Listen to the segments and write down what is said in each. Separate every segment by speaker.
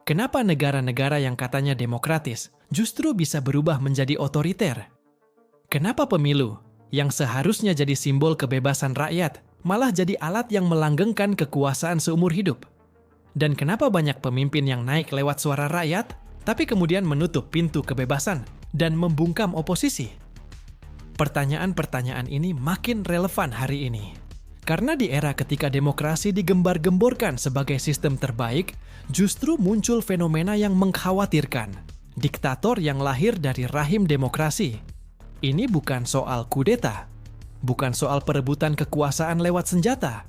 Speaker 1: Kenapa negara-negara yang katanya demokratis justru bisa berubah menjadi otoriter? Kenapa pemilu, yang seharusnya jadi simbol kebebasan rakyat, malah jadi alat yang melanggengkan kekuasaan seumur hidup? Dan kenapa banyak pemimpin yang naik lewat suara rakyat, tapi kemudian menutup pintu kebebasan dan membungkam oposisi? Pertanyaan-pertanyaan ini makin relevan hari ini. Karena di era ketika demokrasi digembar-gemborkan sebagai sistem terbaik, justru muncul fenomena yang mengkhawatirkan. Diktator yang lahir dari rahim demokrasi. Ini bukan soal kudeta, bukan soal perebutan kekuasaan lewat senjata.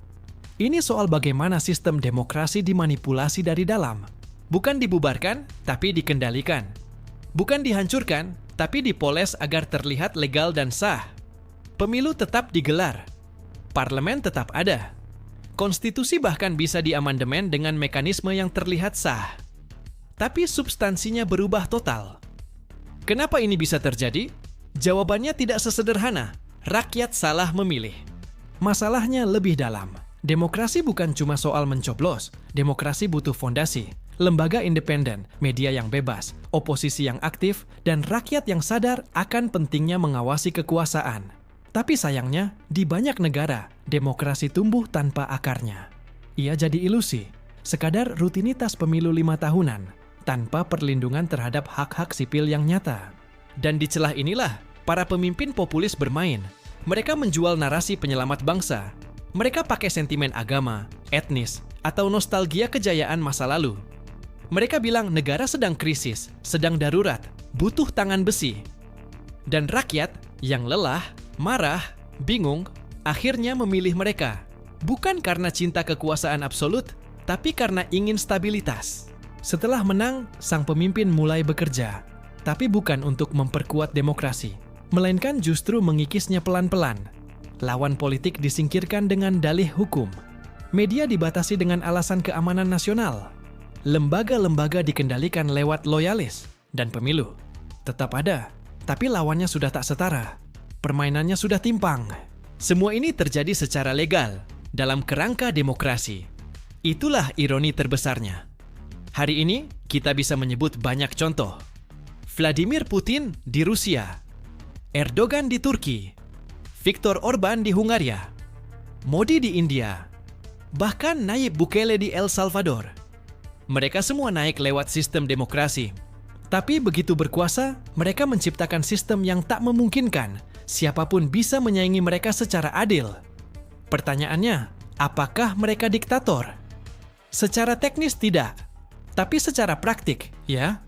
Speaker 1: Ini soal bagaimana sistem demokrasi dimanipulasi dari dalam. Bukan dibubarkan, tapi dikendalikan. Bukan dihancurkan, tapi dipoles agar terlihat legal dan sah. Pemilu tetap digelar. Parlemen tetap ada. Konstitusi bahkan bisa diamandemen dengan mekanisme yang terlihat sah. Tapi substansinya berubah total. Kenapa ini bisa terjadi? Jawabannya tidak sesederhana. Rakyat salah memilih. Masalahnya lebih dalam. Demokrasi bukan cuma soal mencoblos. Demokrasi butuh fondasi, lembaga independen, media yang bebas, oposisi yang aktif, dan rakyat yang sadar akan pentingnya mengawasi kekuasaan. Tapi sayangnya, di banyak negara, demokrasi tumbuh tanpa akarnya. Ia jadi ilusi, sekadar rutinitas pemilu 5 tahunan, tanpa perlindungan terhadap hak-hak sipil yang nyata. Dan di celah inilah, para pemimpin populis bermain. Mereka menjual narasi penyelamat bangsa. Mereka pakai sentimen agama, etnis, atau nostalgia kejayaan masa lalu. Mereka bilang negara sedang krisis, sedang darurat, butuh tangan besi. Dan rakyat yang lelah, marah, bingung, akhirnya memilih mereka. Bukan karena cinta kekuasaan absolut, tapi karena ingin stabilitas. Setelah menang, sang pemimpin mulai bekerja. Tapi bukan untuk memperkuat demokrasi, melainkan justru mengikisnya pelan-pelan. Lawan politik disingkirkan dengan dalih hukum. Media dibatasi dengan alasan keamanan nasional. Lembaga-lembaga dikendalikan lewat loyalis. Dan pemilu tetap ada, tapi lawannya sudah tak setara. Permainannya sudah timpang. Semua ini terjadi secara legal, dalam kerangka demokrasi. Itulah ironi terbesarnya. Hari ini, kita bisa menyebut banyak contoh. Vladimir Putin di Rusia, Erdogan di Turki, Viktor Orban di Hungaria, Modi di India, bahkan Nayib Bukele di El Salvador. Mereka semua naik lewat sistem demokrasi. Tapi begitu berkuasa, mereka menciptakan sistem yang tak memungkinkan siapapun bisa menyaingi mereka secara adil. Pertanyaannya, apakah mereka diktator? Secara teknis tidak, tapi secara praktik, ya.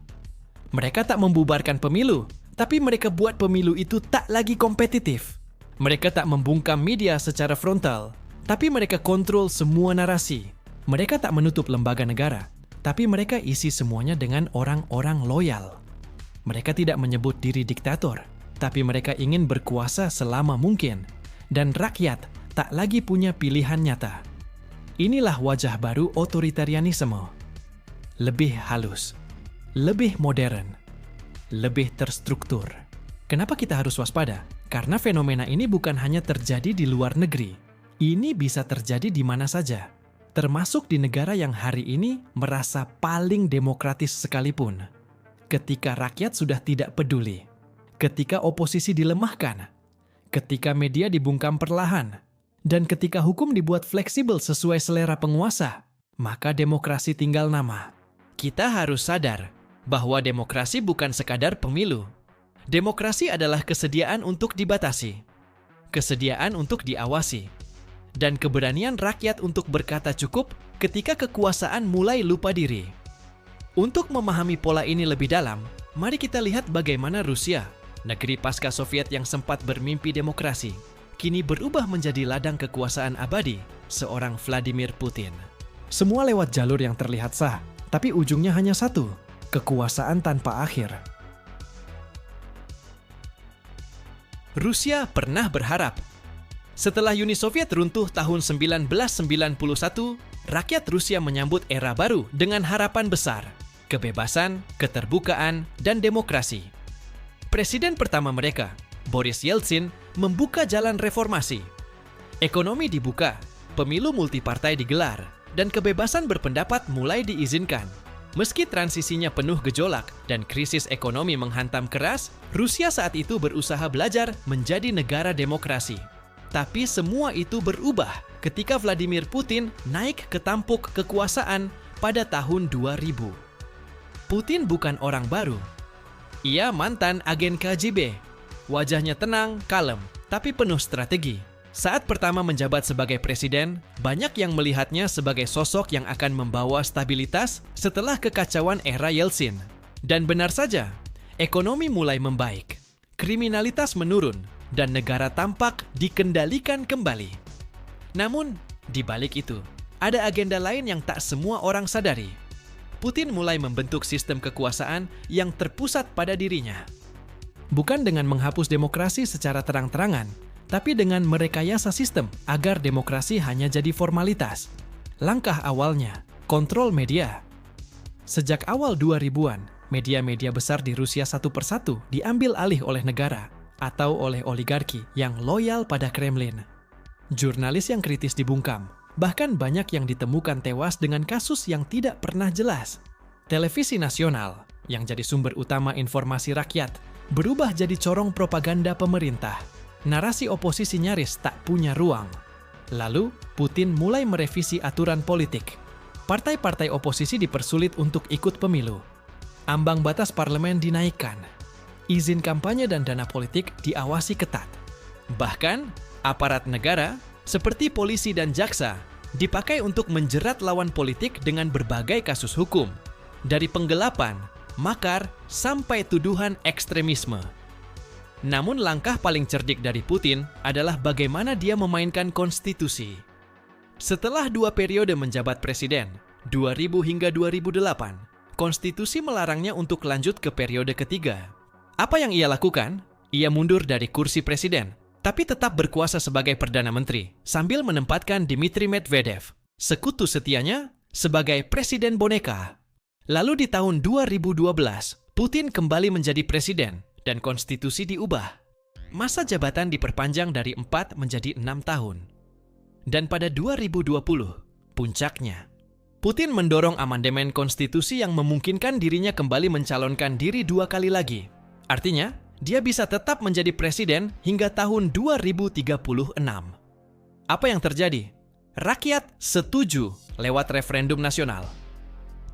Speaker 1: Mereka tak membubarkan pemilu, tapi mereka buat pemilu itu tak lagi kompetitif. Mereka tak membungkam media secara frontal, tapi mereka kontrol semua narasi. Mereka tak menutup lembaga negara, tapi mereka isi semuanya dengan orang-orang loyal. Mereka tidak menyebut diri diktator, tapi mereka ingin berkuasa selama mungkin. Dan rakyat tak lagi punya pilihan nyata. Inilah wajah baru otoritarianisme. Lebih halus, lebih modern, lebih terstruktur. Kenapa kita harus waspada? Karena fenomena ini bukan hanya terjadi di luar negeri. Ini bisa terjadi di mana saja. Termasuk di negara yang hari ini merasa paling demokratis sekalipun. Ketika rakyat sudah tidak peduli. Ketika oposisi dilemahkan. Ketika media dibungkam perlahan. Dan ketika hukum dibuat fleksibel sesuai selera penguasa. Maka demokrasi tinggal nama. Kita harus sadar bahwa demokrasi bukan sekadar pemilu. Demokrasi adalah kesediaan untuk dibatasi, kesediaan untuk diawasi, dan keberanian rakyat untuk berkata cukup ketika kekuasaan mulai lupa diri. Untuk memahami pola ini lebih dalam, mari kita lihat bagaimana Rusia, negeri pasca Soviet yang sempat bermimpi demokrasi, kini berubah menjadi ladang kekuasaan abadi seorang Vladimir Putin. Semua lewat jalur yang terlihat sah, tapi ujungnya hanya satu, kekuasaan tanpa akhir. Rusia pernah berharap. Setelah Uni Soviet runtuh tahun 1991, rakyat Rusia menyambut era baru dengan harapan besar, kebebasan, keterbukaan, dan demokrasi. Presiden pertama mereka, Boris Yeltsin, membuka jalan reformasi. Ekonomi dibuka, pemilu multipartai digelar, dan kebebasan berpendapat mulai diizinkan. Meski transisinya penuh gejolak dan krisis ekonomi menghantam keras, Rusia saat itu berusaha belajar menjadi negara demokrasi. Tapi semua itu berubah ketika Vladimir Putin naik ke tampuk kekuasaan pada tahun 2000. Putin bukan orang baru. Ia mantan agen KGB. Wajahnya tenang, kalem, tapi penuh strategi. Saat pertama menjabat sebagai presiden, banyak yang melihatnya sebagai sosok yang akan membawa stabilitas setelah kekacauan era Yeltsin. Dan benar saja, ekonomi mulai membaik, kriminalitas menurun, dan negara tampak dikendalikan kembali. Namun, di balik itu, ada agenda lain yang tak semua orang sadari. Putin mulai membentuk sistem kekuasaan yang terpusat pada dirinya. Bukan dengan menghapus demokrasi secara terang-terangan, tapi dengan merekayasa sistem agar demokrasi hanya jadi formalitas. Langkah awalnya, kontrol media. Sejak awal 2000-an, media-media besar di Rusia satu persatu diambil alih oleh negara atau oleh oligarki yang loyal pada Kremlin. Jurnalis yang kritis dibungkam, bahkan banyak yang ditemukan tewas dengan kasus yang tidak pernah jelas. Televisi nasional, yang jadi sumber utama informasi rakyat, berubah jadi corong propaganda pemerintah. Narasi oposisi nyaris tak punya ruang. Lalu, Putin mulai merevisi aturan politik. Partai-partai oposisi dipersulit untuk ikut pemilu. Ambang batas parlemen dinaikkan. Izin kampanye dan dana politik diawasi ketat. Bahkan, aparat negara, seperti polisi dan jaksa, dipakai untuk menjerat lawan politik dengan berbagai kasus hukum. Dari penggelapan, makar, sampai tuduhan ekstremisme. Namun langkah paling cerdik dari Putin adalah bagaimana dia memainkan konstitusi. Setelah 2 periode menjabat presiden, 2000 hingga 2008, konstitusi melarangnya untuk lanjut ke periode ketiga. Apa yang ia lakukan? Ia mundur dari kursi presiden, tapi tetap berkuasa sebagai Perdana Menteri, sambil menempatkan Dmitry Medvedev, sekutu setianya, sebagai presiden boneka. Lalu di tahun 2012, Putin kembali menjadi presiden, dan konstitusi diubah. Masa jabatan diperpanjang dari 4 menjadi 6 tahun. Dan pada 2020, puncaknya, Putin mendorong amandemen konstitusi yang memungkinkan dirinya kembali mencalonkan diri 2 kali lagi. Artinya, dia bisa tetap menjadi presiden hingga tahun 2036. Apa yang terjadi? Rakyat setuju lewat referendum nasional.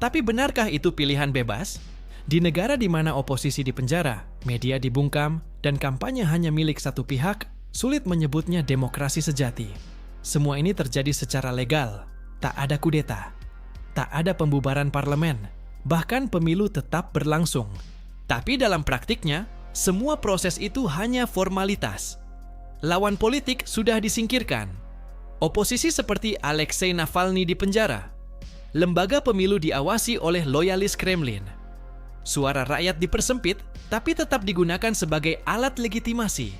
Speaker 1: Tapi benarkah itu pilihan bebas? Di negara di mana oposisi dipenjara, media dibungkam, dan kampanye hanya milik satu pihak, sulit menyebutnya demokrasi sejati. Semua ini terjadi secara legal, tak ada kudeta, tak ada pembubaran parlemen, bahkan pemilu tetap berlangsung. Tapi dalam praktiknya, semua proses itu hanya formalitas. Lawan politik sudah disingkirkan. Oposisi seperti Alexei Navalny dipenjara. Lembaga pemilu diawasi oleh loyalis Kremlin. Suara rakyat dipersempit, tapi tetap digunakan sebagai alat legitimasi.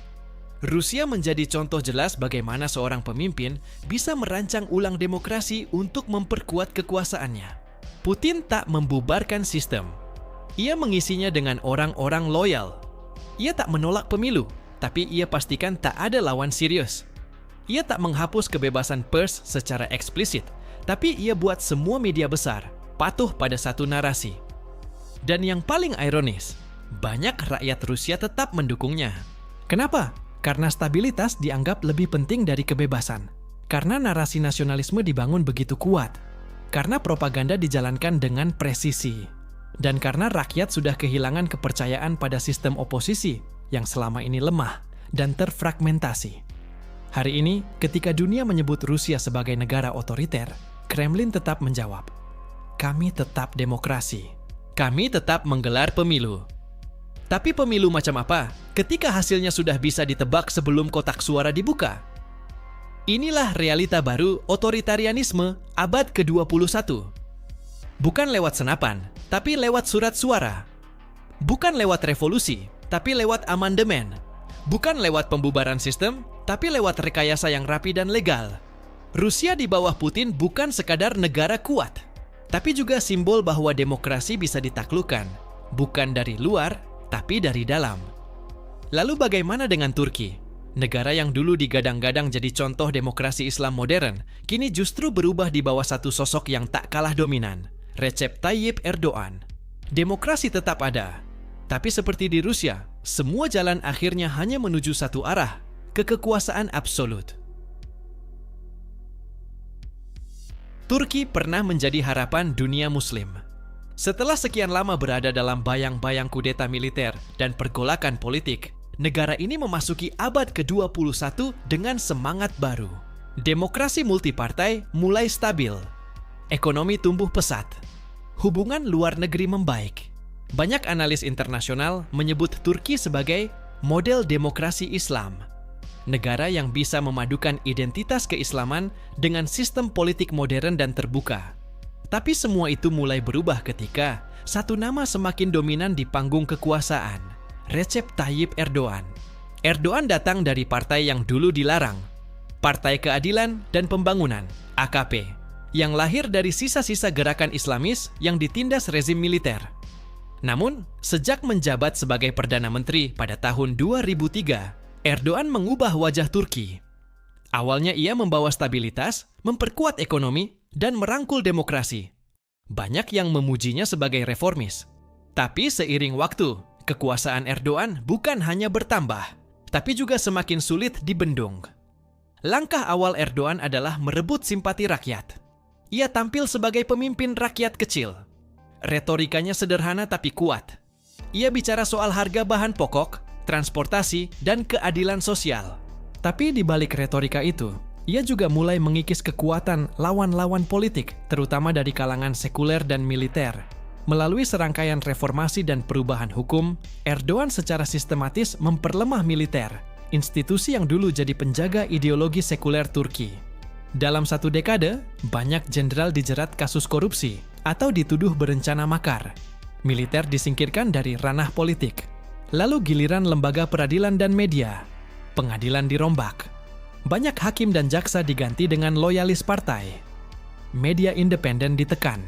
Speaker 1: Rusia menjadi contoh jelas bagaimana seorang pemimpin bisa merancang ulang demokrasi untuk memperkuat kekuasaannya. Putin tak membubarkan sistem. Ia mengisinya dengan orang-orang loyal. Ia tak menolak pemilu, tapi ia pastikan tak ada lawan serius. Ia tak menghapus kebebasan pers secara eksplisit, tapi ia buat semua media besar patuh pada satu narasi. Dan yang paling ironis, banyak rakyat Rusia tetap mendukungnya. Kenapa? Karena stabilitas dianggap lebih penting dari kebebasan. Karena narasi nasionalisme dibangun begitu kuat. Karena propaganda dijalankan dengan presisi. Dan karena rakyat sudah kehilangan kepercayaan pada sistem oposisi yang selama ini lemah dan terfragmentasi. Hari ini, ketika dunia menyebut Rusia sebagai negara otoriter, Kremlin tetap menjawab, "Kami tetap demokrasi. Kami tetap menggelar pemilu." Tapi pemilu macam apa ketika hasilnya sudah bisa ditebak sebelum kotak suara dibuka? Inilah realita baru otoritarianisme abad ke-21. Bukan lewat senapan, tapi lewat surat suara. Bukan lewat revolusi, tapi lewat amandemen. Bukan lewat pembubaran sistem, tapi lewat rekayasa yang rapi dan legal. Rusia di bawah Putin bukan sekadar negara kuat, tapi juga simbol bahwa demokrasi bisa ditaklukkan, bukan dari luar, tapi dari dalam. Lalu bagaimana dengan Turki? Negara yang dulu digadang-gadang jadi contoh demokrasi Islam modern, kini justru berubah di bawah satu sosok yang tak kalah dominan, Recep Tayyip Erdogan. Demokrasi tetap ada, tapi seperti di Rusia, semua jalan akhirnya hanya menuju satu arah, ke kekuasaan absolut. Turki pernah menjadi harapan dunia Muslim. Setelah sekian lama berada dalam bayang-bayang kudeta militer dan pergolakan politik, negara ini memasuki abad ke-21 dengan semangat baru. Demokrasi multipartai mulai stabil. Ekonomi tumbuh pesat. Hubungan luar negeri membaik. Banyak analis internasional menyebut Turki sebagai model demokrasi Islam. Negara yang bisa memadukan identitas keislaman dengan sistem politik modern dan terbuka. Tapi semua itu mulai berubah ketika satu nama semakin dominan di panggung kekuasaan, Recep Tayyip Erdogan. Erdogan datang dari partai yang dulu dilarang, Partai Keadilan dan Pembangunan, AKP, yang lahir dari sisa-sisa gerakan Islamis yang ditindas rezim militer. Namun, sejak menjabat sebagai Perdana Menteri pada tahun 2003, Erdogan mengubah wajah Turki. Awalnya ia membawa stabilitas, memperkuat ekonomi, dan merangkul demokrasi. Banyak yang memujinya sebagai reformis. Tapi seiring waktu, kekuasaan Erdogan bukan hanya bertambah, tapi juga semakin sulit dibendung. Langkah awal Erdogan adalah merebut simpati rakyat. Ia tampil sebagai pemimpin rakyat kecil. Retorikanya sederhana tapi kuat. Ia bicara soal harga bahan pokok, transportasi, dan keadilan sosial. Tapi di balik retorika itu, ia juga mulai mengikis kekuatan lawan-lawan politik, terutama dari kalangan sekuler dan militer. Melalui serangkaian reformasi dan perubahan hukum, Erdogan secara sistematis memperlemah militer, institusi yang dulu jadi penjaga ideologi sekuler Turki. Dalam satu dekade, banyak jenderal dijerat kasus korupsi atau dituduh berencana makar. Militer disingkirkan dari ranah politik. Lalu giliran lembaga peradilan dan media. Pengadilan dirombak. Banyak hakim dan jaksa diganti dengan loyalis partai. Media independen ditekan.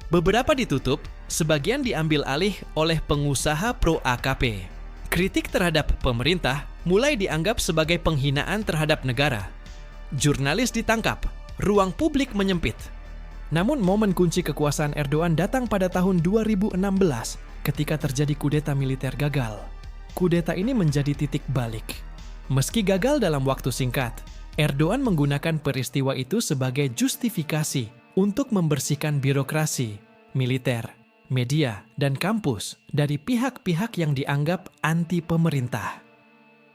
Speaker 1: Beberapa ditutup, sebagian diambil alih oleh pengusaha pro-AKP. Kritik terhadap pemerintah mulai dianggap sebagai penghinaan terhadap negara. Jurnalis ditangkap, ruang publik menyempit. Namun momen kunci kekuasaan Erdogan datang pada tahun 2016 ketika terjadi kudeta militer gagal. Kudeta ini menjadi titik balik. Meski gagal dalam waktu singkat, Erdogan menggunakan peristiwa itu sebagai justifikasi untuk membersihkan birokrasi, militer, media, dan kampus dari pihak-pihak yang dianggap anti pemerintah.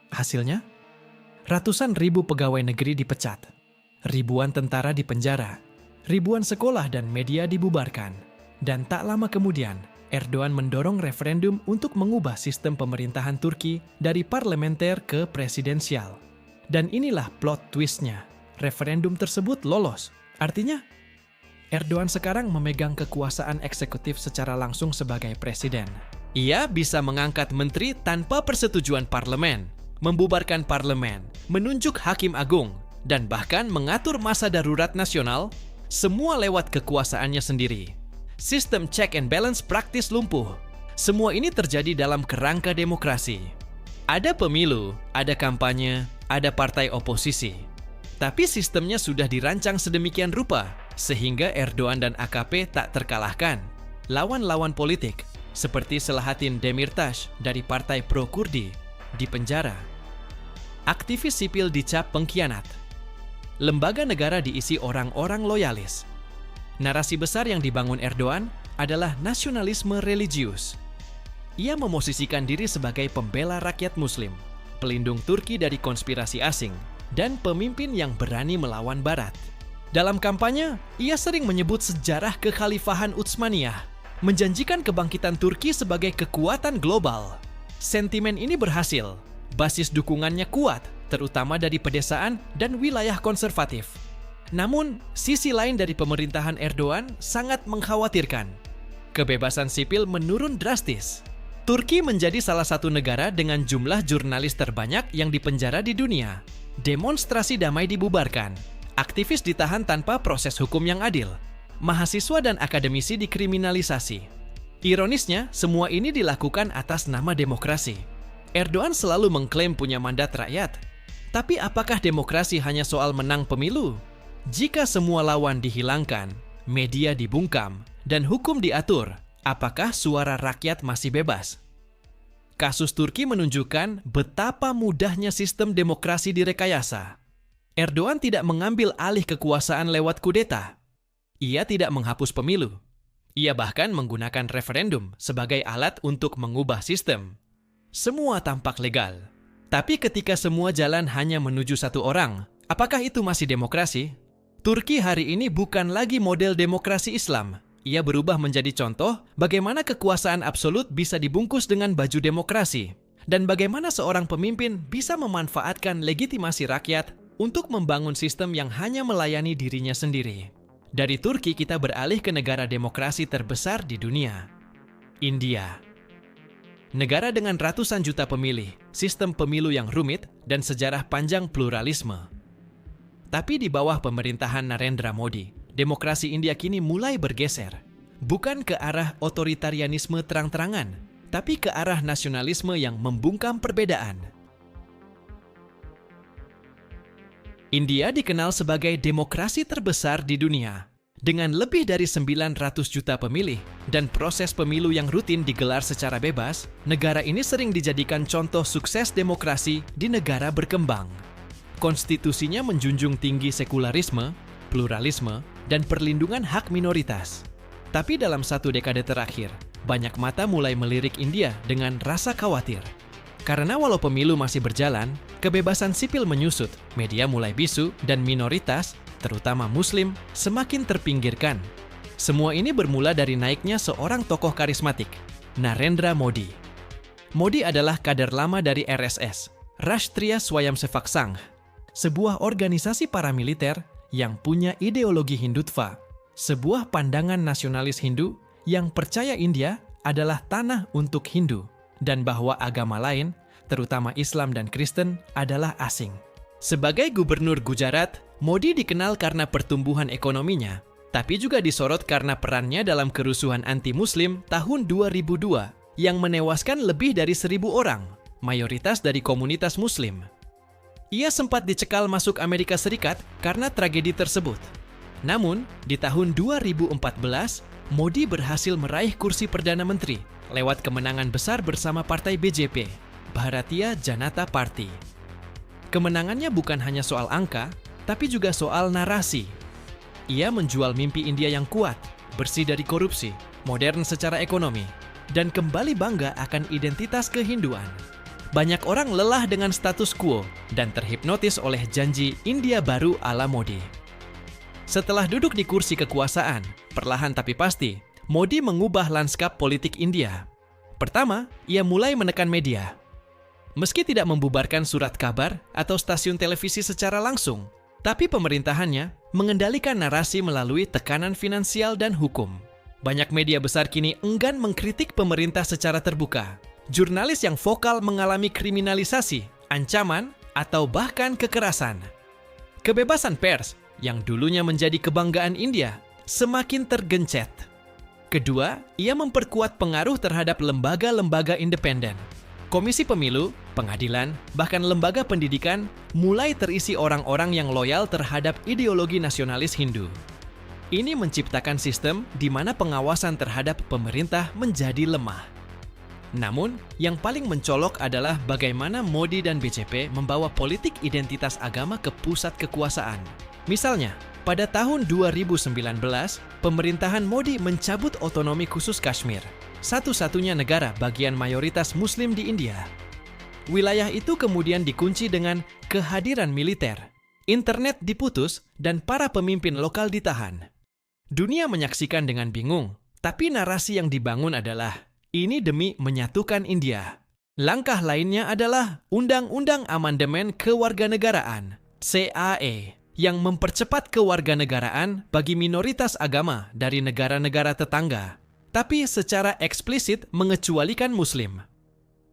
Speaker 1: Hasilnya, ratusan ribu pegawai negeri dipecat, ribuan tentara dipenjara, ribuan sekolah dan media dibubarkan, dan tak lama kemudian, Erdogan mendorong referendum untuk mengubah sistem pemerintahan Turki dari parlementer ke presidensial. Dan inilah plot twistnya. Referendum tersebut lolos. Artinya, Erdogan sekarang memegang kekuasaan eksekutif secara langsung sebagai presiden. Ia bisa mengangkat menteri tanpa persetujuan parlemen, membubarkan parlemen, menunjuk hakim agung, dan bahkan mengatur masa darurat nasional, semua lewat kekuasaannya sendiri. Sistem check and balance praktis lumpuh. Semua ini terjadi dalam kerangka demokrasi. Ada pemilu, ada kampanye, ada partai oposisi. Tapi sistemnya sudah dirancang sedemikian rupa, sehingga Erdogan dan AKP tak terkalahkan. Lawan-lawan politik, seperti Selahattin Demirtas dari Partai Pro-Kurdi, dipenjara. Aktivis sipil dicap pengkhianat. Lembaga negara diisi orang-orang loyalis. Narasi besar yang dibangun Erdogan adalah nasionalisme religius. Ia memosisikan diri sebagai pembela rakyat Muslim, pelindung Turki dari konspirasi asing, dan pemimpin yang berani melawan Barat. Dalam kampanye, ia sering menyebut sejarah kekhalifahan Utsmaniyah, menjanjikan kebangkitan Turki sebagai kekuatan global. Sentimen ini berhasil, basis dukungannya kuat, terutama dari pedesaan dan wilayah konservatif. Namun, sisi lain dari pemerintahan Erdogan sangat mengkhawatirkan. Kebebasan sipil menurun drastis. Turki menjadi salah satu negara dengan jumlah jurnalis terbanyak yang dipenjara di dunia. Demonstrasi damai dibubarkan. Aktivis ditahan tanpa proses hukum yang adil. Mahasiswa dan akademisi dikriminalisasi. Ironisnya, semua ini dilakukan atas nama demokrasi. Erdogan selalu mengklaim punya mandat rakyat. Tapi apakah demokrasi hanya soal menang pemilu? Jika semua lawan dihilangkan, media dibungkam, dan hukum diatur, apakah suara rakyat masih bebas? Kasus Turki menunjukkan betapa mudahnya sistem demokrasi direkayasa. Erdogan tidak mengambil alih kekuasaan lewat kudeta. Ia tidak menghapus pemilu. Ia bahkan menggunakan referendum sebagai alat untuk mengubah sistem. Semua tampak legal. Tapi ketika semua jalan hanya menuju satu orang, apakah itu masih demokrasi? Turki hari ini bukan lagi model demokrasi Islam. Ia berubah menjadi contoh bagaimana kekuasaan absolut bisa dibungkus dengan baju demokrasi, dan bagaimana seorang pemimpin bisa memanfaatkan legitimasi rakyat untuk membangun sistem yang hanya melayani dirinya sendiri. Dari Turki kita beralih ke negara demokrasi terbesar di dunia, India. Negara dengan ratusan juta pemilih, sistem pemilu yang rumit, dan sejarah panjang pluralisme. Tapi di bawah pemerintahan Narendra Modi, demokrasi India kini mulai bergeser. Bukan ke arah otoritarianisme terang-terangan, tapi ke arah nasionalisme yang membungkam perbedaan. India dikenal sebagai demokrasi terbesar di dunia. Dengan lebih dari 900 juta pemilih dan proses pemilu yang rutin digelar secara bebas, negara ini sering dijadikan contoh sukses demokrasi di negara berkembang. Konstitusinya menjunjung tinggi sekularisme, pluralisme, dan perlindungan hak minoritas. Tapi dalam satu dekade terakhir, banyak mata mulai melirik India dengan rasa khawatir. Karena walau pemilu masih berjalan, kebebasan sipil menyusut, media mulai bisu, dan minoritas, terutama Muslim, semakin terpinggirkan. Semua ini bermula dari naiknya seorang tokoh karismatik, Narendra Modi. Modi adalah kader lama dari RSS, Rashtriya Swayamsevak Sangh, sebuah organisasi paramiliter yang punya ideologi Hindutva, sebuah pandangan nasionalis Hindu yang percaya India adalah tanah untuk Hindu, dan bahwa agama lain, terutama Islam dan Kristen, adalah asing. Sebagai gubernur Gujarat, Modi dikenal karena pertumbuhan ekonominya, tapi juga disorot karena perannya dalam kerusuhan anti-Muslim tahun 2002 yang menewaskan lebih dari 1.000 orang, mayoritas dari komunitas Muslim. Ia sempat dicekal masuk Amerika Serikat karena tragedi tersebut. Namun, di tahun 2014, Modi berhasil meraih kursi Perdana Menteri lewat kemenangan besar bersama partai BJP, Bharatiya Janata Party. Kemenangannya bukan hanya soal angka, tapi juga soal narasi. Ia menjual mimpi India yang kuat, bersih dari korupsi, modern secara ekonomi, dan kembali bangga akan identitas kehinduan. Banyak orang lelah dengan status quo dan terhipnotis oleh janji India baru ala Modi. Setelah duduk di kursi kekuasaan, perlahan tapi pasti, Modi mengubah lanskap politik India. Pertama, ia mulai menekan media. Meski tidak membubarkan surat kabar atau stasiun televisi secara langsung, tapi pemerintahannya mengendalikan narasi melalui tekanan finansial dan hukum. Banyak media besar kini enggan mengkritik pemerintah secara terbuka. Jurnalis yang vokal mengalami kriminalisasi, ancaman, atau bahkan kekerasan. Kebebasan pers, yang dulunya menjadi kebanggaan India, semakin tergencet. Kedua, ia memperkuat pengaruh terhadap lembaga-lembaga independen. Komisi pemilu, pengadilan, bahkan lembaga pendidikan mulai terisi orang-orang yang loyal terhadap ideologi nasionalis Hindu. Ini menciptakan sistem di mana pengawasan terhadap pemerintah menjadi lemah. Namun, yang paling mencolok adalah bagaimana Modi dan BJP membawa politik identitas agama ke pusat kekuasaan. Misalnya, pada tahun 2019, pemerintahan Modi mencabut otonomi khusus Kashmir, satu-satunya negara bagian mayoritas Muslim di India. Wilayah itu kemudian dikunci dengan kehadiran militer, internet diputus, dan para pemimpin lokal ditahan. Dunia menyaksikan dengan bingung, tapi narasi yang dibangun adalah ini demi menyatukan India. Langkah lainnya adalah Undang-Undang Amandemen Kewarganegaraan (CAE) yang mempercepat kewarganegaraan bagi minoritas agama dari negara-negara tetangga, tapi secara eksplisit mengecualikan Muslim.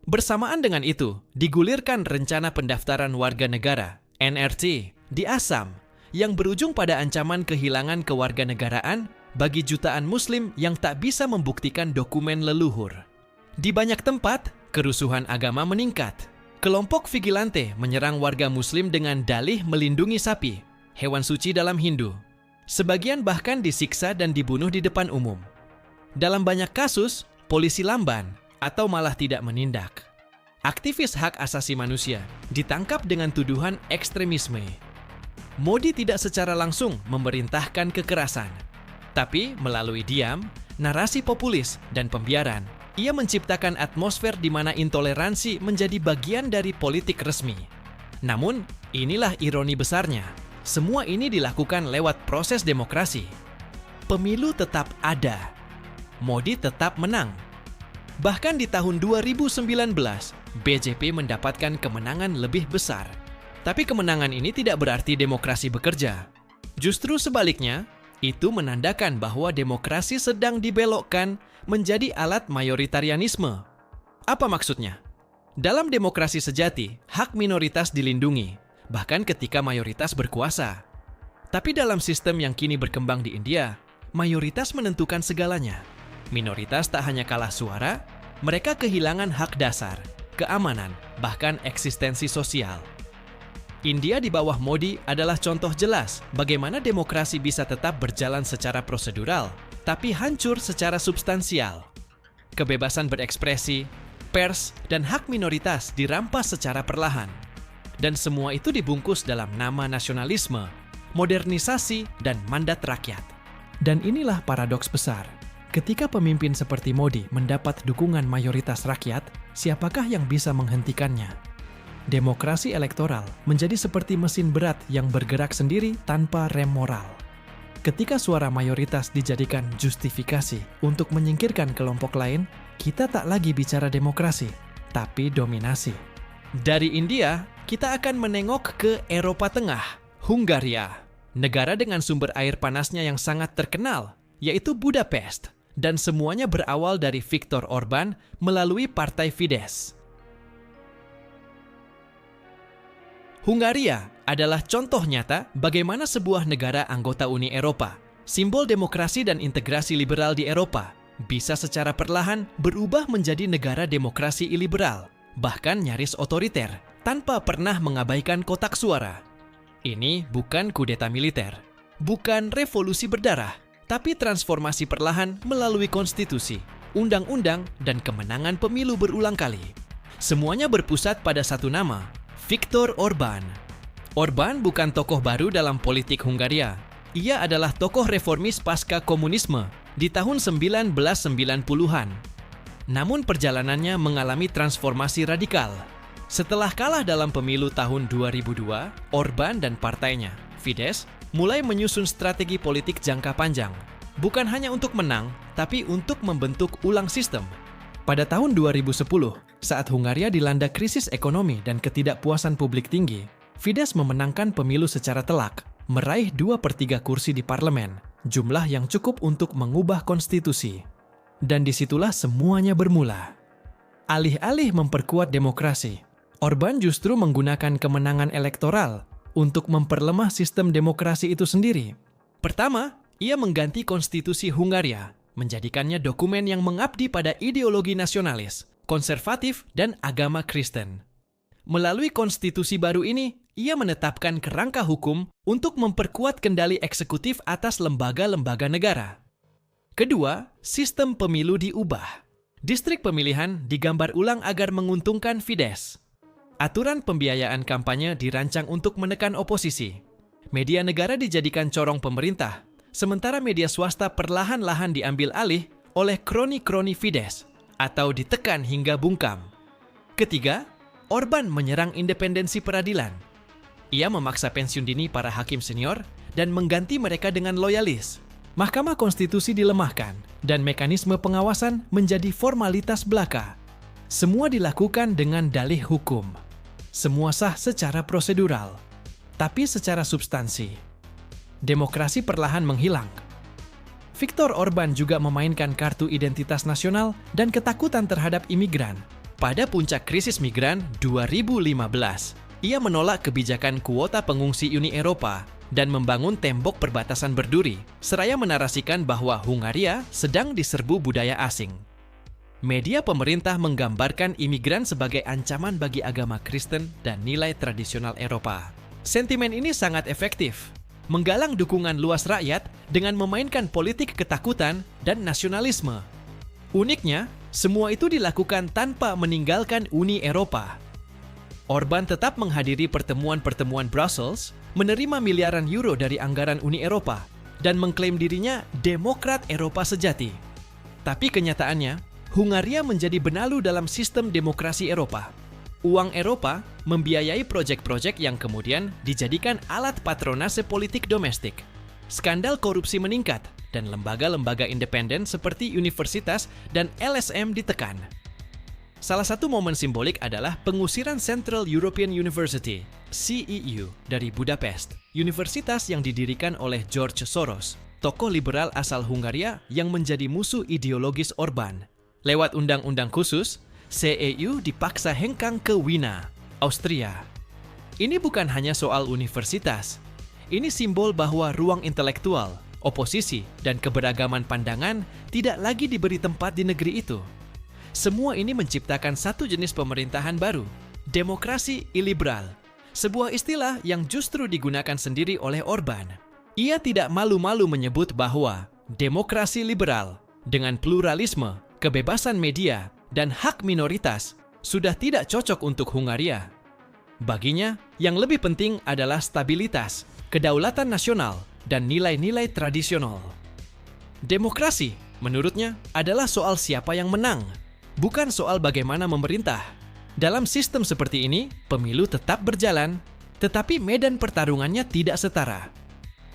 Speaker 1: Bersamaan dengan itu, digulirkan rencana pendaftaran warga negara (NRC) di Assam yang berujung pada ancaman kehilangan kewarganegaraan bagi jutaan Muslim yang tak bisa membuktikan dokumen leluhur. Di banyak tempat, kerusuhan agama meningkat. Kelompok vigilante menyerang warga Muslim dengan dalih melindungi sapi, hewan suci dalam Hindu. Sebagian bahkan disiksa dan dibunuh di depan umum. Dalam banyak kasus, polisi lamban atau malah tidak menindak. Aktivis hak asasi manusia ditangkap dengan tuduhan ekstremisme. Modi tidak secara langsung memerintahkan kekerasan, tapi melalui diam, narasi populis, dan pembiaran, ia menciptakan atmosfer di mana intoleransi menjadi bagian dari politik resmi. Namun, inilah ironi besarnya. Semua ini dilakukan lewat proses demokrasi. Pemilu tetap ada. Modi tetap menang. Bahkan di tahun 2019, BJP mendapatkan kemenangan lebih besar. Tapi kemenangan ini tidak berarti demokrasi bekerja. Justru sebaliknya, itu menandakan bahwa demokrasi sedang dibelokkan menjadi alat mayoritarianisme. Apa maksudnya? Dalam demokrasi sejati, hak minoritas dilindungi, bahkan ketika mayoritas berkuasa. Tapi dalam sistem yang kini berkembang di India, mayoritas menentukan segalanya. Minoritas tak hanya kalah suara, mereka kehilangan hak dasar, keamanan, bahkan eksistensi sosial. India di bawah Modi adalah contoh jelas bagaimana demokrasi bisa tetap berjalan secara prosedural, tapi hancur secara substansial. Kebebasan berekspresi, pers, dan hak minoritas dirampas secara perlahan. Dan semua itu dibungkus dalam nama nasionalisme, modernisasi, dan mandat rakyat. Dan inilah paradoks besar. Ketika pemimpin seperti Modi mendapat dukungan mayoritas rakyat, siapakah yang bisa menghentikannya? Demokrasi elektoral menjadi seperti mesin berat yang bergerak sendiri tanpa rem moral. Ketika suara mayoritas dijadikan justifikasi untuk menyingkirkan kelompok lain, kita tak lagi bicara demokrasi, tapi dominasi. Dari India, kita akan menengok ke Eropa Tengah, Hungaria, negara dengan sumber air panasnya yang sangat terkenal, yaitu Budapest. Dan semuanya berawal dari Viktor Orban melalui partai Fidesz. Hungaria adalah contoh nyata bagaimana sebuah negara anggota Uni Eropa, simbol demokrasi dan integrasi liberal di Eropa, bisa secara perlahan berubah menjadi negara demokrasi iliberal, bahkan nyaris otoriter, tanpa pernah mengabaikan kotak suara. Ini bukan kudeta militer, bukan revolusi berdarah, tapi transformasi perlahan melalui konstitusi, undang-undang, dan kemenangan pemilu berulang kali. Semuanya berpusat pada satu nama, Viktor Orban. Orban bukan tokoh baru dalam politik Hungaria. Ia adalah tokoh reformis pasca komunisme di tahun 1990-an. Namun perjalanannya mengalami transformasi radikal. Setelah kalah dalam pemilu tahun 2002, Orban dan partainya, Fidesz, mulai menyusun strategi politik jangka panjang, bukan hanya untuk menang, tapi untuk membentuk ulang sistem. Pada tahun 2010, saat Hungaria dilanda krisis ekonomi dan ketidakpuasan publik tinggi, Fidesz memenangkan pemilu secara telak, meraih 2/3 kursi di parlemen, jumlah yang cukup untuk mengubah konstitusi. Dan disitulah semuanya bermula. Alih-alih memperkuat demokrasi, Orban justru menggunakan kemenangan elektoral untuk memperlemah sistem demokrasi itu sendiri. Pertama, ia mengganti konstitusi Hungaria, menjadikannya dokumen yang mengabdi pada ideologi nasionalis, konservatif, dan agama Kristen. Melalui konstitusi baru ini, ia menetapkan kerangka hukum untuk memperkuat kendali eksekutif atas lembaga-lembaga negara. Kedua, sistem pemilu diubah. Distrik pemilihan digambar ulang agar menguntungkan Fidesz. Aturan pembiayaan kampanye dirancang untuk menekan oposisi. Media negara dijadikan corong pemerintah, sementara media swasta perlahan-lahan diambil alih oleh kroni-kroni Fidesz atau ditekan hingga bungkam. Ketiga, Orban menyerang independensi peradilan. Ia memaksa pensiun dini para hakim senior dan mengganti mereka dengan loyalis. Mahkamah Konstitusi dilemahkan dan mekanisme pengawasan menjadi formalitas belaka. Semua dilakukan dengan dalih hukum. Semua sah secara prosedural, tapi secara substansi. Demokrasi perlahan menghilang. Viktor Orban juga memainkan kartu identitas nasional dan ketakutan terhadap imigran. Pada puncak krisis migran 2015, ia menolak kebijakan kuota pengungsi Uni Eropa dan membangun tembok perbatasan berduri, seraya menarasikan bahwa Hungaria sedang diserbu budaya asing. Media pemerintah menggambarkan imigran sebagai ancaman bagi agama Kristen dan nilai tradisional Eropa. Sentimen ini sangat efektif. menggalang dukungan luas rakyat dengan memainkan politik ketakutan dan nasionalisme. Uniknya, semua itu dilakukan tanpa meninggalkan Uni Eropa. Orbán tetap menghadiri pertemuan-pertemuan Brussels, menerima miliaran euro dari anggaran Uni Eropa, dan mengklaim dirinya demokrat Eropa sejati. Tapi kenyataannya, Hungaria menjadi benalu dalam sistem demokrasi Eropa. Uang Eropa membiayai proyek-proyek yang kemudian dijadikan alat patronase politik domestik. Skandal korupsi meningkat, dan lembaga-lembaga independen seperti universitas dan LSM ditekan. Salah satu momen simbolik adalah pengusiran Central European University, CEU, dari Budapest, universitas yang didirikan oleh George Soros, tokoh liberal asal Hungaria yang menjadi musuh ideologis Orbán. Lewat undang-undang khusus, CEU dipaksa hengkang ke Wina, Austria. Ini bukan hanya soal universitas. Ini simbol bahwa ruang intelektual, oposisi, dan keberagaman pandangan tidak lagi diberi tempat di negeri itu. Semua ini menciptakan satu jenis pemerintahan baru, demokrasi iliberal, sebuah istilah yang justru digunakan sendiri oleh Orbán. Ia tidak malu-malu menyebut bahwa demokrasi liberal dengan pluralisme, kebebasan media, dan hak minoritas sudah tidak cocok untuk Hungaria. Baginya, yang lebih penting adalah stabilitas, kedaulatan nasional, dan nilai-nilai tradisional. Demokrasi, menurutnya, adalah soal siapa yang menang, bukan soal bagaimana memerintah. Dalam sistem seperti ini, pemilu tetap berjalan, tetapi medan pertarungannya tidak setara.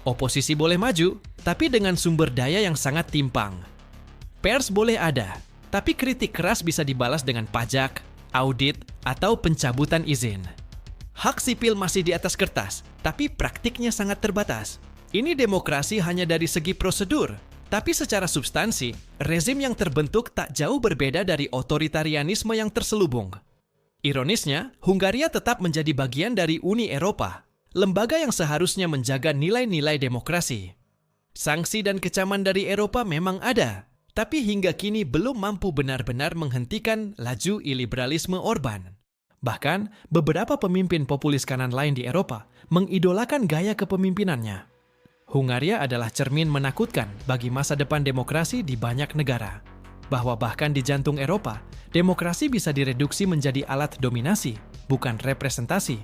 Speaker 1: Oposisi boleh maju, tapi dengan sumber daya yang sangat timpang. Pers boleh ada, tapi kritik keras bisa dibalas dengan pajak, audit, atau pencabutan izin. Hak sipil masih di atas kertas, tapi praktiknya sangat terbatas. Ini demokrasi hanya dari segi prosedur, tapi secara substansi, rezim yang terbentuk tak jauh berbeda dari otoritarianisme yang terselubung. Ironisnya, Hungaria tetap menjadi bagian dari Uni Eropa, lembaga yang seharusnya menjaga nilai-nilai demokrasi. Sanksi dan kecaman dari Eropa memang ada, tapi hingga kini belum mampu benar-benar menghentikan laju iliberalisme Orbán. Bahkan, beberapa pemimpin populis kanan lain di Eropa mengidolakan gaya kepemimpinannya. Hungaria adalah cermin menakutkan bagi masa depan demokrasi di banyak negara. Bahwa bahkan di jantung Eropa, demokrasi bisa direduksi menjadi alat dominasi, bukan representasi.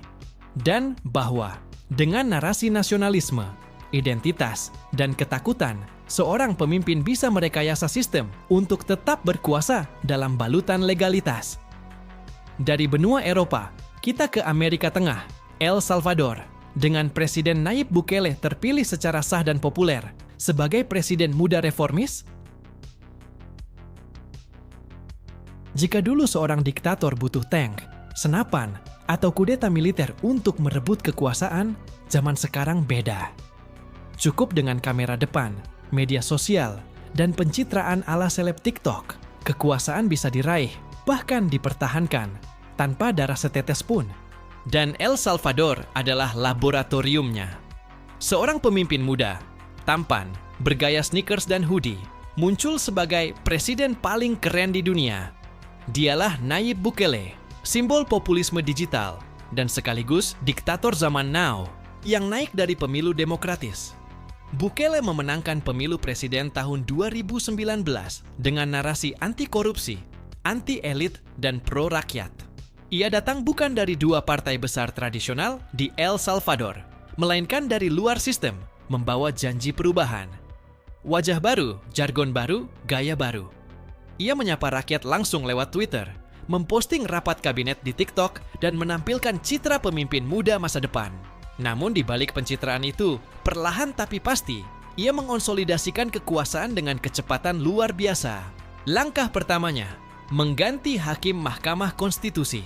Speaker 1: Dan bahwa dengan narasi nasionalisme, identitas, dan ketakutan, seorang pemimpin bisa merekayasa sistem untuk tetap berkuasa dalam balutan legalitas. Dari benua Eropa, kita ke Amerika Tengah, El Salvador, dengan Presiden Nayib Bukele terpilih secara sah dan populer sebagai presiden muda reformis. Jika dulu seorang diktator butuh tank, senapan, atau kudeta militer untuk merebut kekuasaan, zaman sekarang beda. Cukup dengan kamera depan, media sosial, dan pencitraan ala seleb TikTok, kekuasaan bisa diraih, bahkan dipertahankan, tanpa darah setetes pun. Dan El Salvador adalah laboratoriumnya. Seorang pemimpin muda, tampan, bergaya sneakers dan hoodie, muncul sebagai presiden paling keren di dunia. Dialah Nayib Bukele, simbol populisme digital, dan sekaligus diktator zaman now, yang naik dari pemilu demokratis. Bukele memenangkan pemilu presiden tahun 2019 dengan narasi anti-korupsi, anti-elit, dan pro-rakyat. Ia datang bukan dari dua partai besar tradisional di El Salvador, melainkan dari luar sistem, membawa janji perubahan. Wajah baru, jargon baru, gaya baru. Ia menyapa rakyat langsung lewat Twitter, memposting rapat kabinet di TikTok, dan menampilkan citra pemimpin muda masa depan. Namun di balik pencitraan itu, perlahan tapi pasti, ia mengonsolidasikan kekuasaan dengan kecepatan luar biasa. Langkah pertamanya, mengganti hakim Mahkamah Konstitusi.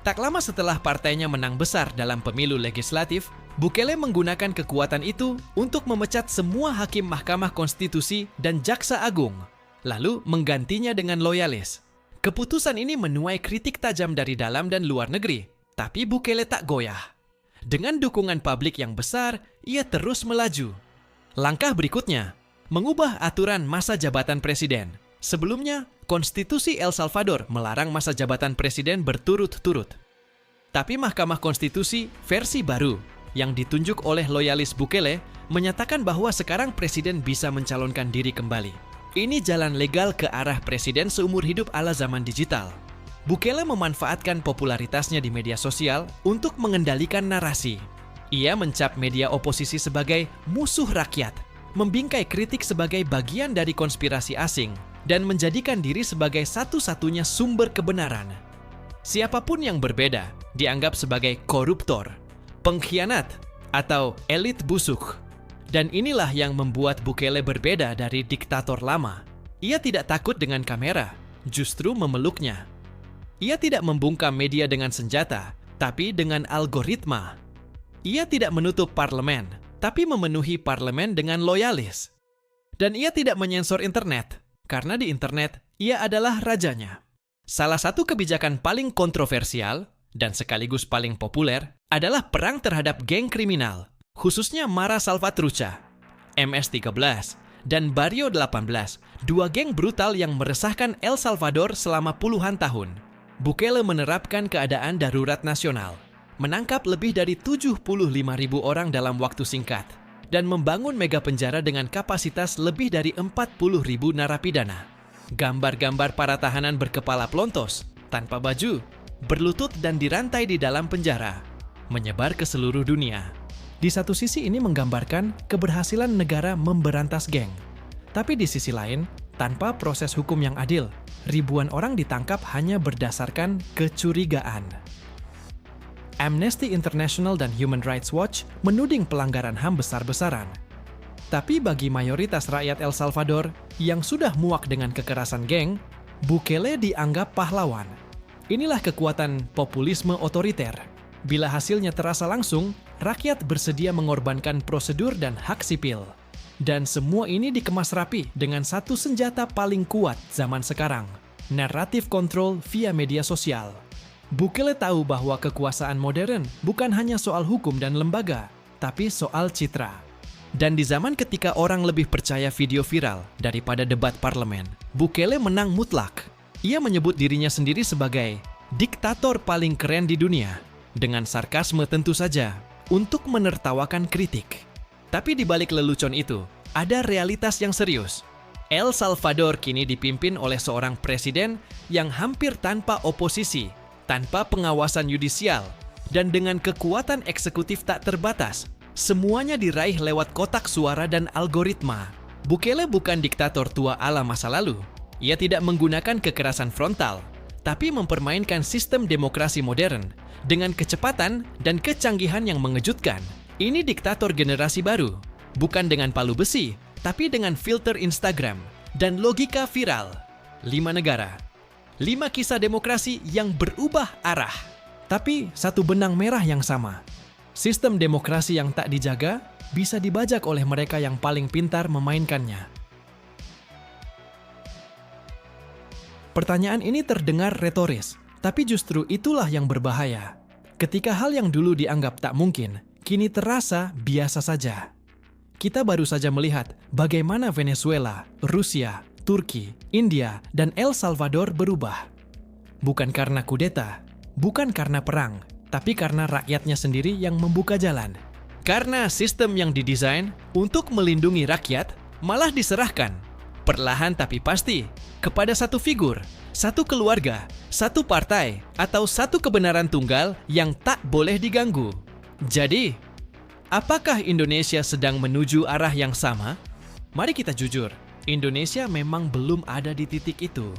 Speaker 1: Tak lama setelah partainya menang besar dalam pemilu legislatif, Bukele menggunakan kekuatan itu untuk memecat semua hakim Mahkamah Konstitusi dan Jaksa Agung, lalu menggantinya dengan loyalis. Keputusan ini menuai kritik tajam dari dalam dan luar negeri, tapi Bukele tak goyah. Dengan dukungan publik yang besar, ia terus melaju. Langkah berikutnya, mengubah aturan masa jabatan presiden. Sebelumnya, Konstitusi El Salvador melarang masa jabatan presiden berturut-turut. Tapi Mahkamah Konstitusi versi baru, yang ditunjuk oleh loyalis Bukele menyatakan bahwa sekarang presiden bisa mencalonkan diri kembali. Ini jalan legal ke arah presiden seumur hidup ala zaman digital. Bukele memanfaatkan popularitasnya di media sosial untuk mengendalikan narasi. Ia mencap media oposisi sebagai musuh rakyat, membingkai kritik sebagai bagian dari konspirasi asing, dan menjadikan diri sebagai satu-satunya sumber kebenaran. Siapapun yang berbeda dianggap sebagai koruptor, pengkhianat, atau elit busuk. Dan inilah yang membuat Bukele berbeda dari diktator lama. Ia tidak takut dengan kamera, justru memeluknya. Ia tidak membungkam media dengan senjata, tapi dengan algoritma. Ia tidak menutup parlemen, tapi memenuhi parlemen dengan loyalis. Dan ia tidak menyensor internet, karena di internet ia adalah rajanya. Salah satu kebijakan paling kontroversial dan sekaligus paling populer adalah perang terhadap geng kriminal, khususnya Mara Salvatrucha, MS-13, dan Barrio 18, dua geng brutal yang meresahkan El Salvador selama puluhan tahun. Bukele menerapkan keadaan darurat nasional, menangkap lebih dari 75.000 orang dalam waktu singkat, dan membangun mega penjara dengan kapasitas lebih dari 40.000 narapidana. Gambar-gambar para tahanan berkepala pelontos, tanpa baju, berlutut dan dirantai di dalam penjara, menyebar ke seluruh dunia. Di satu sisi ini menggambarkan keberhasilan negara memberantas geng. Tapi di sisi lain, tanpa proses hukum yang adil, ribuan orang ditangkap hanya berdasarkan kecurigaan. Amnesty International dan Human Rights Watch menuding pelanggaran HAM besar-besaran. Tapi bagi mayoritas rakyat El Salvador yang sudah muak dengan kekerasan geng, Bukele dianggap pahlawan. Inilah kekuatan populisme otoriter. Bila hasilnya terasa langsung, rakyat bersedia mengorbankan prosedur dan hak sipil. Dan semua ini dikemas rapi dengan satu senjata paling kuat zaman sekarang, naratif kontrol via media sosial. Bukele tahu bahwa kekuasaan modern bukan hanya soal hukum dan lembaga, tapi soal citra. Dan di zaman ketika orang lebih percaya video viral daripada debat parlemen, Bukele menang mutlak. Ia menyebut dirinya sendiri sebagai diktator paling keren di dunia, dengan sarkasme tentu saja, untuk menertawakan kritik. Tapi di balik lelucon itu, ada realitas yang serius. El Salvador kini dipimpin oleh seorang presiden yang hampir tanpa oposisi, tanpa pengawasan yudisial, dan dengan kekuatan eksekutif tak terbatas. Semuanya diraih lewat kotak suara dan algoritma. Bukele bukan diktator tua ala masa lalu. Ia tidak menggunakan kekerasan frontal, tapi mempermainkan sistem demokrasi modern dengan kecepatan dan kecanggihan yang mengejutkan. Ini diktator generasi baru, bukan dengan palu besi, tapi dengan filter Instagram dan logika viral. 5 negara, 5 kisah demokrasi yang berubah arah, tapi satu benang merah yang sama. Sistem demokrasi yang tak dijaga bisa dibajak oleh mereka yang paling pintar memainkannya. Pertanyaan ini terdengar retoris, tapi justru itulah yang berbahaya. Ketika hal yang dulu dianggap tak mungkin, kini terasa biasa saja. Kita baru saja melihat bagaimana Venezuela, Rusia, Turki, India, dan El Salvador berubah. Bukan karena kudeta, bukan karena perang, tapi karena rakyatnya sendiri yang membuka jalan. Karena sistem yang didesain untuk melindungi rakyat malah diserahkan, perlahan tapi pasti, kepada satu figur, satu keluarga, satu partai, atau satu kebenaran tunggal yang tak boleh diganggu. Jadi, apakah Indonesia sedang menuju arah yang sama? Mari kita jujur, Indonesia memang belum ada di titik itu.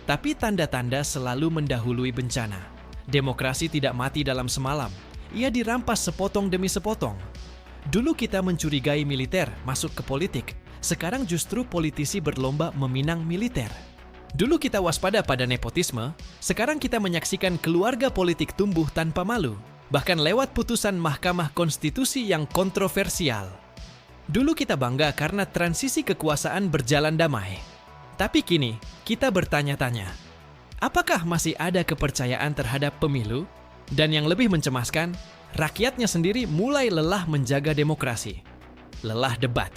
Speaker 1: Tapi tanda-tanda selalu mendahului bencana. Demokrasi tidak mati dalam semalam. Ia dirampas sepotong demi sepotong. Dulu kita mencurigai militer masuk ke politik. Sekarang justru politisi berlomba meminang militer. Dulu kita waspada pada nepotisme. Sekarang kita menyaksikan keluarga politik tumbuh tanpa malu. Bahkan lewat putusan Mahkamah Konstitusi yang kontroversial. Dulu kita bangga karena transisi kekuasaan berjalan damai. Tapi kini kita bertanya-tanya. Apakah masih ada kepercayaan terhadap pemilu? Dan yang lebih mencemaskan, rakyatnya sendiri mulai lelah menjaga demokrasi. Lelah debat,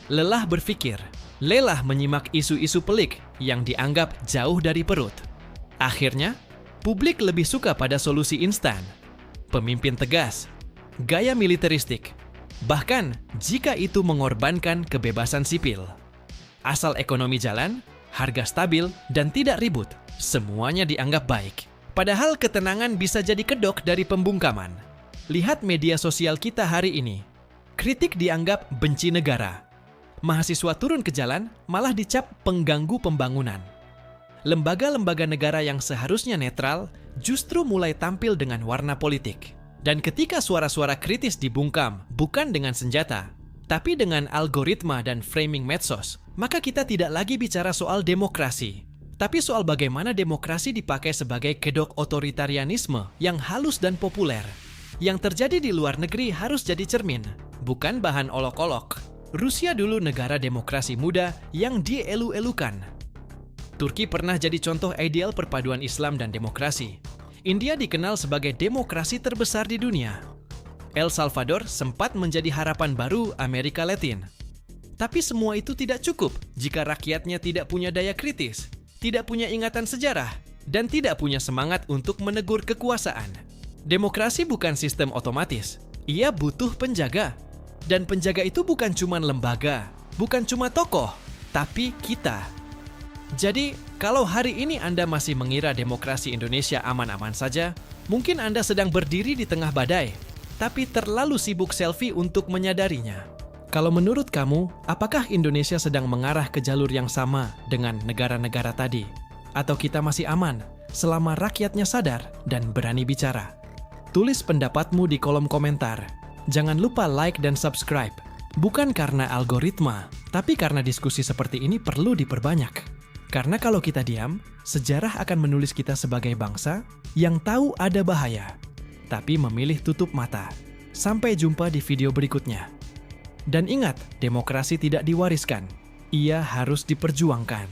Speaker 1: lelah berpikir, lelah menyimak isu-isu pelik yang dianggap jauh dari perut. Akhirnya, publik lebih suka pada solusi instan, pemimpin tegas, gaya militeristik, bahkan jika itu mengorbankan kebebasan sipil. Asal ekonomi jalan, harga stabil, dan tidak ribut, semuanya dianggap baik. Padahal ketenangan bisa jadi kedok dari pembungkaman. Lihat media sosial kita hari ini. Kritik dianggap benci negara. Mahasiswa turun ke jalan malah dicap pengganggu pembangunan. Lembaga-lembaga negara yang seharusnya netral justru mulai tampil dengan warna politik. Dan ketika suara-suara kritis dibungkam bukan dengan senjata, tapi dengan algoritma dan framing medsos, maka kita tidak lagi bicara soal demokrasi, tapi soal bagaimana demokrasi dipakai sebagai kedok otoritarianisme yang halus dan populer. Yang terjadi di luar negeri harus jadi cermin, bukan bahan olok-olok. Rusia dulu negara demokrasi muda yang dielu-elukan. Turki pernah jadi contoh ideal perpaduan Islam dan demokrasi. India dikenal sebagai demokrasi terbesar di dunia. El Salvador sempat menjadi harapan baru Amerika Latin. Tapi semua itu tidak cukup jika rakyatnya tidak punya daya kritis, tidak punya ingatan sejarah, dan tidak punya semangat untuk menegur kekuasaan. Demokrasi bukan sistem otomatis, ia butuh penjaga. Dan penjaga itu bukan cuma lembaga, bukan cuma tokoh, tapi kita. Jadi, kalau hari ini Anda masih mengira demokrasi Indonesia aman-aman saja, mungkin Anda sedang berdiri di tengah badai, tapi terlalu sibuk selfie untuk menyadarinya. Kalau menurut kamu, apakah Indonesia sedang mengarah ke jalur yang sama dengan negara-negara tadi? Atau kita masih aman selama rakyatnya sadar dan berani bicara? Tulis pendapatmu di kolom komentar. Jangan lupa like dan subscribe. Bukan karena algoritma, tapi karena diskusi seperti ini perlu diperbanyak. Karena kalau kita diam, sejarah akan menulis kita sebagai bangsa yang tahu ada bahaya, tapi memilih tutup mata. Sampai jumpa di video berikutnya. Dan ingat, demokrasi tidak diwariskan. Ia harus diperjuangkan.